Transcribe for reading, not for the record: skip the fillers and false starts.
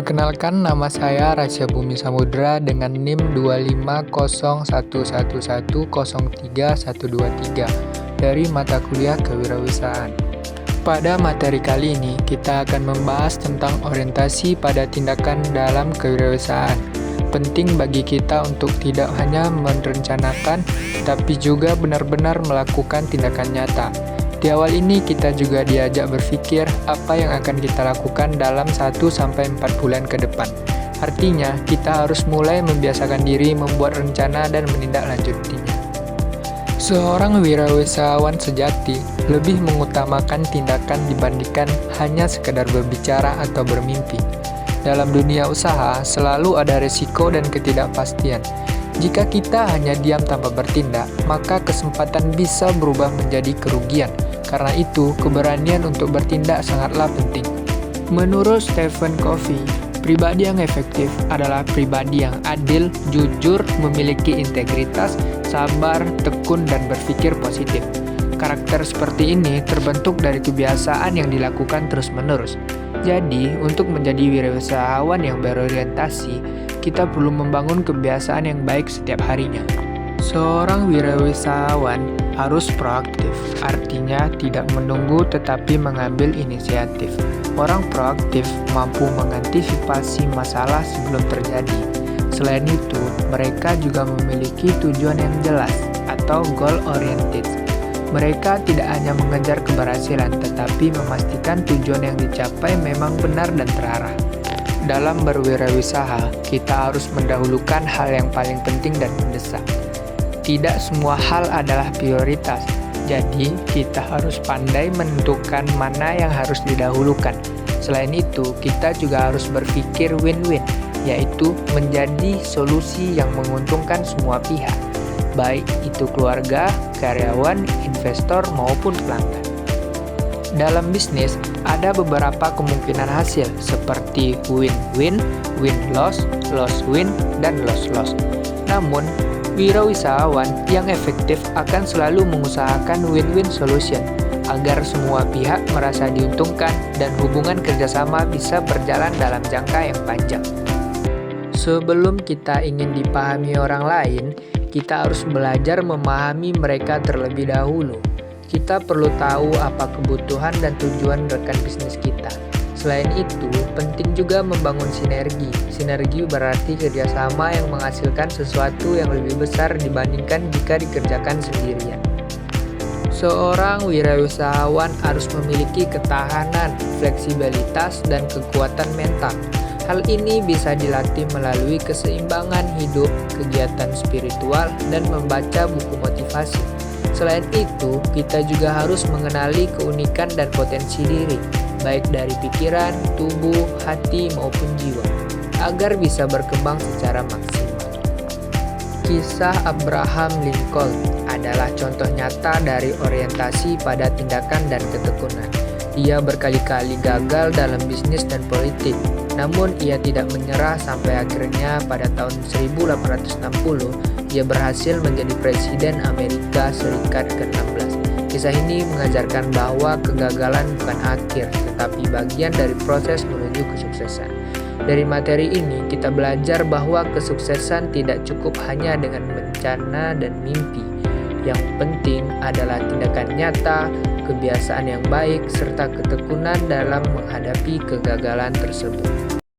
Perkenalkan, nama saya Rasya Bumi Samudra dengan NIM 2501101303123 dari mata kuliah Kewirausahaan. Pada materi kali ini, kita akan membahas tentang orientasi pada tindakan dalam kewirausahaan. Penting bagi kita untuk tidak hanya merencanakan, tapi juga benar-benar melakukan tindakan nyata. Di awal ini kita juga diajak berpikir apa yang akan kita lakukan dalam 1-4 bulan ke depan. Artinya, kita harus mulai membiasakan diri membuat rencana dan menindaklanjutinya. Seorang wirausahawan sejati lebih mengutamakan tindakan dibandingkan hanya sekedar berbicara atau bermimpi. Dalam dunia usaha, selalu ada risiko dan ketidakpastian. Jika kita hanya diam tanpa bertindak, maka kesempatan bisa berubah menjadi kerugian. Karena itu, keberanian untuk bertindak sangatlah penting. Menurut Stephen Covey, pribadi yang efektif adalah pribadi yang adil, jujur, memiliki integritas, sabar, tekun, dan berpikir positif. Karakter seperti ini terbentuk dari kebiasaan yang dilakukan terus-menerus. Jadi, untuk menjadi wirausahawan yang berorientasi, kita perlu membangun kebiasaan yang baik setiap harinya. Seorang wirausahawan harus proaktif, artinya tidak menunggu tetapi mengambil inisiatif. Orang proaktif mampu mengantisipasi masalah sebelum terjadi. Selain itu, mereka juga memiliki tujuan yang jelas atau goal-oriented. Mereka tidak hanya mengejar keberhasilan, tetapi memastikan tujuan yang dicapai memang benar dan terarah. Dalam berwirausaha, kita harus mendahulukan hal yang paling penting dan mendesak. Tidak semua hal adalah prioritas, jadi kita harus pandai menentukan mana yang harus didahulukan. Selain itu, kita juga harus berpikir win-win, yaitu menjadi solusi yang menguntungkan semua pihak, baik itu keluarga, karyawan, investor, maupun pelanggan. Dalam bisnis, ada beberapa kemungkinan hasil seperti win-win, win-loss, loss-win, dan loss-loss. Namun, wirausahawan yang efektif akan selalu mengusahakan win-win solution agar semua pihak merasa diuntungkan dan hubungan kerjasama bisa berjalan dalam jangka yang panjang. Sebelum kita ingin dipahami orang lain, kita harus belajar memahami mereka terlebih dahulu. Kita perlu tahu apa kebutuhan dan tujuan rekan bisnis kita. Selain itu, penting juga membangun sinergi. Sinergi berarti kerjasama yang menghasilkan sesuatu yang lebih besar dibandingkan jika dikerjakan sendirian. Seorang wirausahawan harus memiliki ketahanan, fleksibilitas, dan kekuatan mental. Hal ini bisa dilatih melalui keseimbangan hidup, kegiatan spiritual, dan membaca buku motivasi. Selain itu, kita juga harus mengenali keunikan dan potensi diri, baik dari pikiran, tubuh, hati, maupun jiwa, agar bisa berkembang secara maksimal. Kisah Abraham Lincoln adalah contoh nyata dari orientasi pada tindakan dan ketekunan. Ia berkali-kali gagal dalam bisnis dan politik, namun ia tidak menyerah sampai akhirnya pada tahun 1860, ia berhasil menjadi Presiden Amerika Serikat ke-16. Kisah ini mengajarkan bahwa kegagalan bukan akhir, tetapi bagian dari proses menuju kesuksesan. Dari materi ini, kita belajar bahwa kesuksesan tidak cukup hanya dengan rencana dan mimpi. Yang penting adalah tindakan nyata, kebiasaan yang baik, serta ketekunan dalam menghadapi kegagalan tersebut.